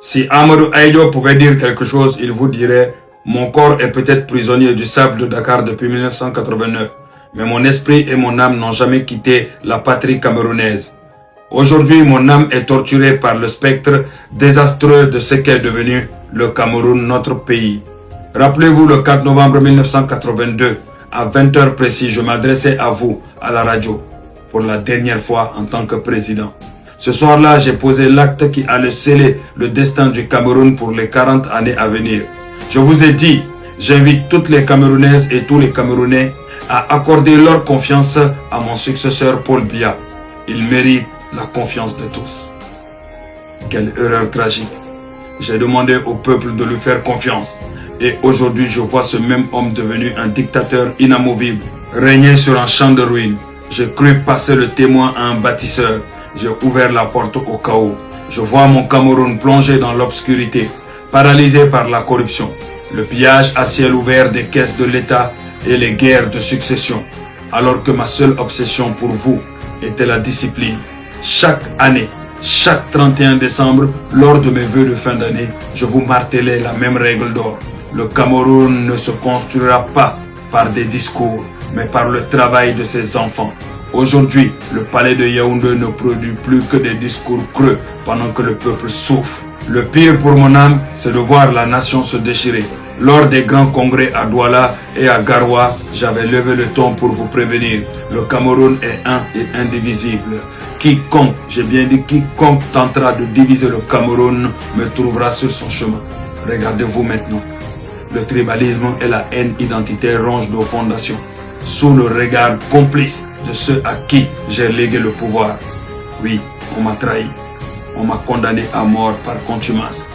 Si Amadou Aïdjo pouvait dire quelque chose, il vous dirait « Mon corps est peut-être prisonnier du sable de Dakar depuis 1989, mais mon esprit et mon âme n'ont jamais quitté la patrie camerounaise. Aujourd'hui, mon âme est torturée par le spectre désastreux de ce qu'est devenu le Cameroun, notre pays. Rappelez-vous le 4 novembre 1982, à 20h précis, je m'adressais à vous, à la radio, pour la dernière fois en tant que président. Ce soir-là, j'ai posé l'acte qui allait sceller le destin du Cameroun pour les 40 années à venir. Je vous ai dit, j'invite toutes les Camerounaises et tous les Camerounais à accorder leur confiance à mon successeur Paul Biya. Il mérite la confiance de tous. Quelle erreur tragique. J'ai demandé au peuple de lui faire confiance. Et aujourd'hui, je vois ce même homme devenu un dictateur inamovible, régner sur un champ de ruines. J'ai cru passer le témoin à un bâtisseur. J'ai ouvert la porte au chaos. Je vois mon Cameroun plongé dans l'obscurité, paralysé par la corruption, le pillage à ciel ouvert des caisses de l'État et les guerres de succession. Alors que ma seule obsession pour vous était la discipline. Chaque année, chaque 31 décembre, lors de mes vœux de fin d'année, je vous martelais la même règle d'or. Le Cameroun ne se construira pas par des discours, mais par le travail de ses enfants. Aujourd'hui, le palais de Yaoundé ne produit plus que des discours creux pendant que le peuple souffre. Le pire pour mon âme, c'est de voir la nation se déchirer. Lors des grands congrès à Douala et à Garoua, j'avais levé le ton pour vous prévenir. Le Cameroun est un et indivisible. Quiconque, j'ai bien dit quiconque tentera de diviser le Cameroun me trouvera sur son chemin. Regardez-vous maintenant. Le tribalisme et la haine identitaire rongent nos fondations, sous le regard complice de ceux à qui j'ai légué le pouvoir. Oui, on m'a trahi. On m'a condamné à mort par contumace.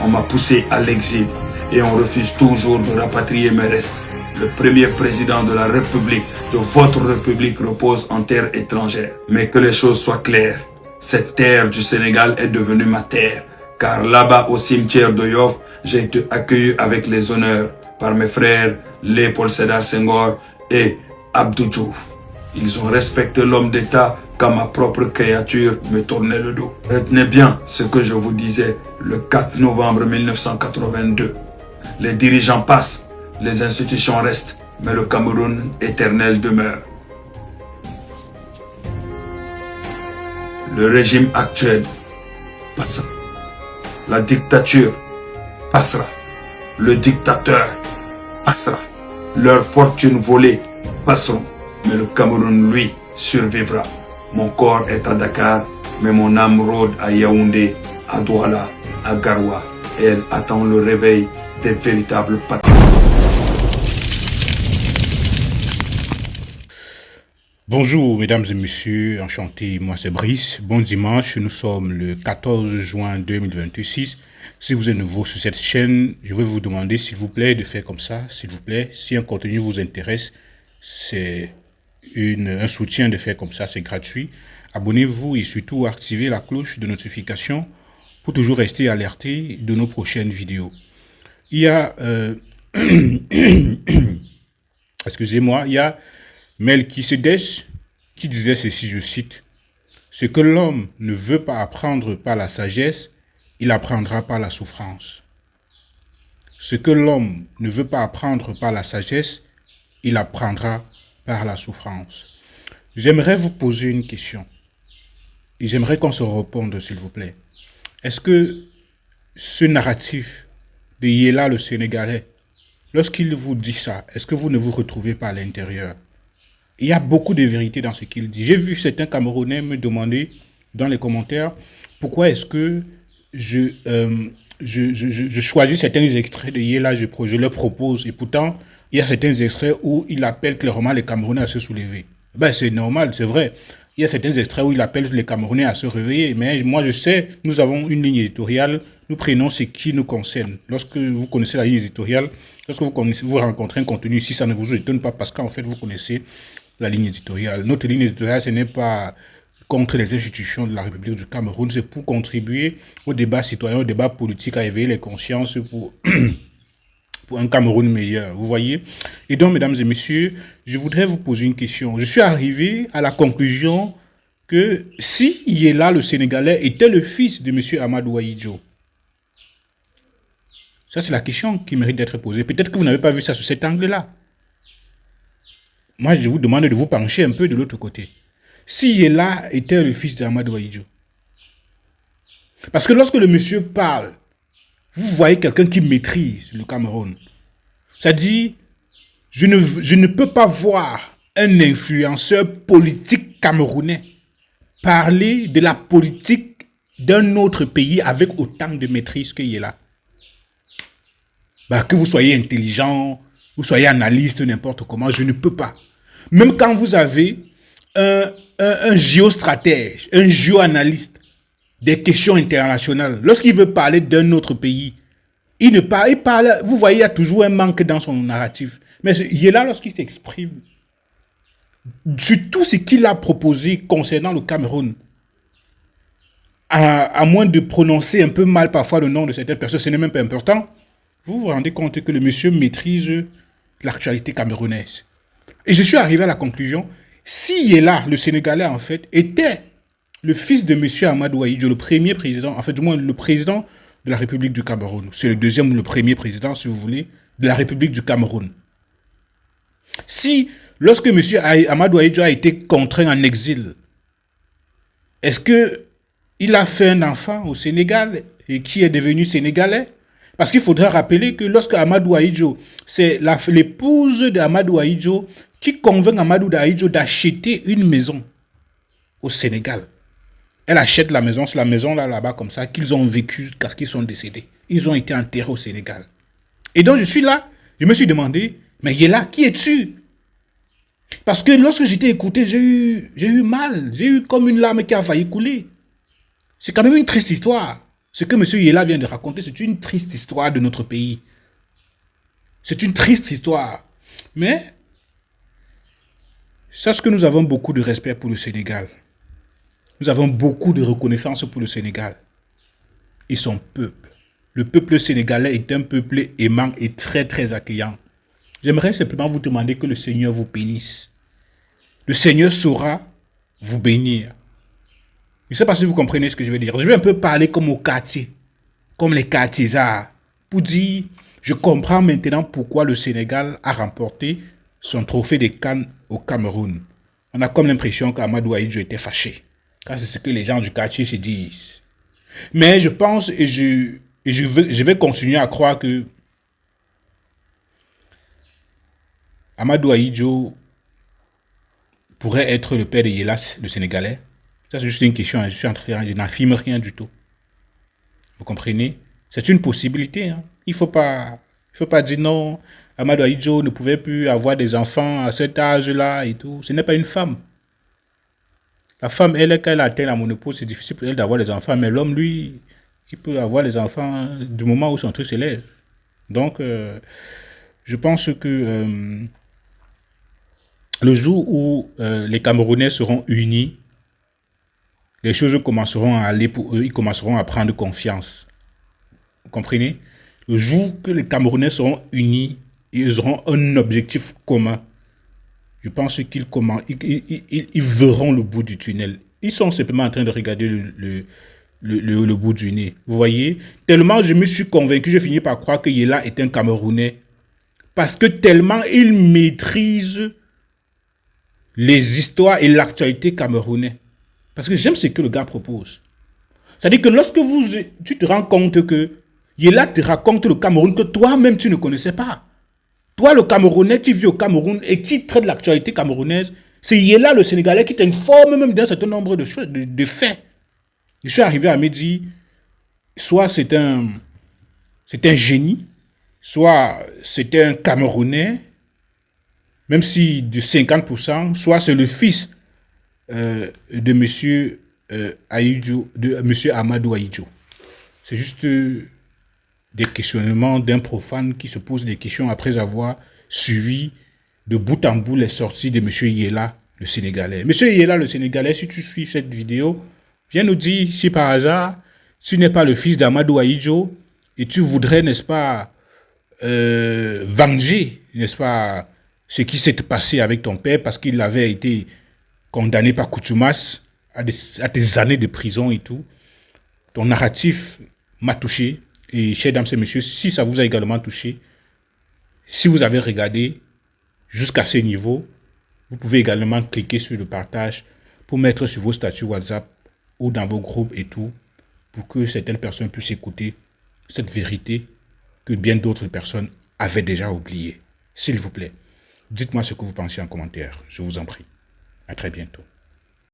On m'a poussé à l'exil et on refuse toujours de rapatrier mes restes. Le premier président de la République, de votre République, repose en terre étrangère. Mais que les choses soient claires, cette terre du Sénégal est devenue ma terre. Car là-bas, au cimetière de Yoff, j'ai été accueilli avec les honneurs par mes frères Léopold Sédar Senghor et Abdou Diouf. Ils ont respecté l'homme d'État quand ma propre créature me tournait le dos. Retenez bien ce que je vous disais le 4 novembre 1982. Les dirigeants passent, les institutions restent, mais le Cameroun éternel demeure. Le régime actuel passera. La dictature passera. Le dictateur passera. Leurs fortunes volées passeront. Mais le Cameroun, lui, survivra. Mon corps est à Dakar, mais mon âme rôde à Yaoundé, à Douala, à Garoua. Et elle attend le réveil des véritables patriotes. Bonjour mesdames et messieurs, enchanté, moi c'est Brice. Bon dimanche, nous sommes le 14 juin 2026. Si vous êtes nouveau sur cette chaîne, je vais vous demander s'il vous plaît de faire comme ça, s'il vous plaît. Si un contenu vous intéresse, c'est un soutien de faire comme ça, c'est gratuit. Abonnez-vous et surtout activez la cloche de notification pour toujours rester alerté de nos prochaines vidéos. Il y a, excusez-moi, il y a Melchisedec qui disait ceci, je cite, « Ce que l'homme ne veut pas apprendre par la sagesse, il apprendra par la souffrance. Ce que l'homme ne veut pas apprendre par la sagesse, il apprendra par la souffrance. » J'aimerais vous poser une question et j'aimerais qu'on se réponde, s'il vous plaît. Est-ce que ce narratif de Yella le Sénégalais, lorsqu'il vous dit ça, est-ce que vous ne vous retrouvez pas à l'intérieur? Il y a beaucoup de vérité dans ce qu'il dit. J'ai vu certains Camerounais me demander dans les commentaires pourquoi est-ce que je choisis certains extraits de Yella, je leur propose, et pourtant, il y a certains extraits où il appelle clairement les Camerounais à se soulever. Ben, c'est normal, c'est vrai. Il y a certains extraits où il appelle les Camerounais à se réveiller, mais moi je sais, nous avons une ligne éditoriale, nous prenons ce qui nous concerne. Lorsque vous connaissez la ligne éditoriale, lorsque vous rencontrez un contenu, si ça ne vous étonne pas, parce qu'en fait vous connaissez la ligne éditoriale. Notre ligne éditoriale, ce n'est pas contre les institutions de la République du Cameroun, c'est pour contribuer au débat citoyen, au débat politique, à éveiller les consciences pour, pour un Cameroun meilleur, vous voyez. Et donc, mesdames et messieurs, je voudrais vous poser une question. Je suis arrivé à la conclusion que si Yella, le Sénégalais, était le fils de M. Amadou Aïdjo, Ça, c'est la question qui mérite d'être posée. Peut-être que vous n'avez pas vu ça sous cet angle-là. Moi, je vous demande de vous pencher un peu de l'autre côté. Si Yela était le fils d'Amadou Ahidjo, parce que lorsque le monsieur parle, vous voyez quelqu'un qui maîtrise le Cameroun. Ça dit, je ne peux pas voir un influenceur politique camerounais parler de la politique d'un autre pays avec autant de maîtrise qu'il y là. Bah, que vous soyez intelligent, vous soyez analyste, n'importe comment, je ne peux pas. Même quand vous avez un géostratège, un géoanalyste des questions internationales, lorsqu'il veut parler d'un autre pays, il parle, vous voyez, il y a toujours un manque dans son narratif. Mais il est là lorsqu'il s'exprime sur tout ce qu'il a proposé concernant le Cameroun. À moins de prononcer un peu mal parfois le nom de certaines personnes, ce n'est même pas important. Vous vous rendez compte que le monsieur maîtrise l'actualité camerounaise. Et je suis arrivé à la conclusion, si Yela, le Sénégalais en fait, était le fils de monsieur Amadou Ahidjo, le premier président, en fait du moins le président de la République du Cameroun. C'est le deuxième ou le premier président, si vous voulez, de la République du Cameroun. Si, lorsque M. Amadou Ahidjo a été contraint en exil, est-ce qu'il a fait un enfant au Sénégal et qui est devenu sénégalais? Parce qu'il faudra rappeler que lorsque Amadou Ahidjo, c'est l'épouse d'Amadou Ahidjo qui convainc Amadou Ahidjo d'acheter une maison au Sénégal. Elle achète la maison, c'est la maison là-bas comme ça, qu'ils ont vécu parce qu'ils sont décédés. Ils ont été enterrés au Sénégal. Et donc je suis là, je me suis demandé, mais Yela, qui es-tu? Parce que lorsque j'étais écouté, j'ai eu mal, j'ai eu comme une larme qui a failli couler. C'est quand même une triste histoire. Ce que M. Yela vient de raconter, c'est une triste histoire de notre pays. C'est une triste histoire. Mais, sache que nous avons beaucoup de respect pour le Sénégal. Nous avons beaucoup de reconnaissance pour le Sénégal et son peuple. Le peuple sénégalais est un peuple aimant et très très accueillant. J'aimerais simplement vous demander que le Seigneur vous bénisse. Le Seigneur saura vous bénir. Je ne sais pas si vous comprenez ce que je veux dire. Je vais un peu parler comme au quartier, comme les quartiers-arts, pour dire, je comprends maintenant pourquoi le Sénégal a remporté son trophée de CAN au Cameroun. On a comme l'impression qu'Amadou Ahidjo était fâché. C'est ce que les gens du quartier se disent. Mais je pense et je vais continuer à croire que Amadou Ahidjo pourrait être le père de Yelas, le Sénégalais. Ça, c'est juste une question. Je n'affirme rien du tout. Vous comprenez? C'est une possibilité. Hein. Il ne faut pas dire non. Amadou Ahidjo ne pouvait plus avoir des enfants à cet âge-là et tout. Ce n'est pas une femme. La femme, elle, quand elle atteint la ménopause, c'est difficile pour elle d'avoir des enfants. Mais l'homme, lui, il peut avoir des enfants du moment où son truc s'élève. Donc, je pense que le jour où les Camerounais seront unis, les choses commenceront à aller pour eux. Ils commenceront à prendre confiance. Vous comprenez? Le jour que les Camerounais seront unis, ils auront un objectif commun. Je pense qu'ils verront le bout du tunnel. Ils sont simplement en train de regarder le bout du nez. Vous voyez? Tellement je me suis convaincu, j'ai fini par croire que Yela est un Camerounais. Parce que tellement il maîtrise les histoires et l'actualité camerounaise. Parce que j'aime ce que le gars propose. C'est-à-dire que lorsque tu te rends compte que Yela te raconte le Cameroun que toi-même tu ne connaissais pas. Toi, le Camerounais qui vit au Cameroun et qui traite l'actualité camerounaise, c'est Yela, le Sénégalais, qui t'informe même d'un certain nombre de choses, de faits. Je suis arrivé à me dire, soit c'est un génie, soit c'est un Camerounais, même si de 50%, soit c'est le fils de monsieur Ahidjo, de monsieur Amadou Ahidjo. C'est juste des questionnements d'un profane qui se pose des questions après avoir suivi de bout en bout les sorties de M. Yela, le Sénégalais. M. Yela, le Sénégalais, si tu suis cette vidéo, viens nous dire si par hasard, tu n'es pas le fils d'Amadou Ahidjo et tu voudrais, n'est-ce pas, venger, n'est-ce pas, ce qui s'est passé avec ton père parce qu'il avait été condamné par Koutoumas à des années de prison et tout. Ton narratif m'a touché Et chers dames et messieurs, si ça vous a également touché, si vous avez regardé jusqu'à ce niveau, vous pouvez également cliquer sur le partage pour mettre sur vos statuts WhatsApp ou dans vos groupes et tout, pour que certaines personnes puissent écouter cette vérité que bien d'autres personnes avaient déjà oubliée. S'il vous plaît, dites-moi ce que vous pensez en commentaire. Je vous en prie. À très bientôt.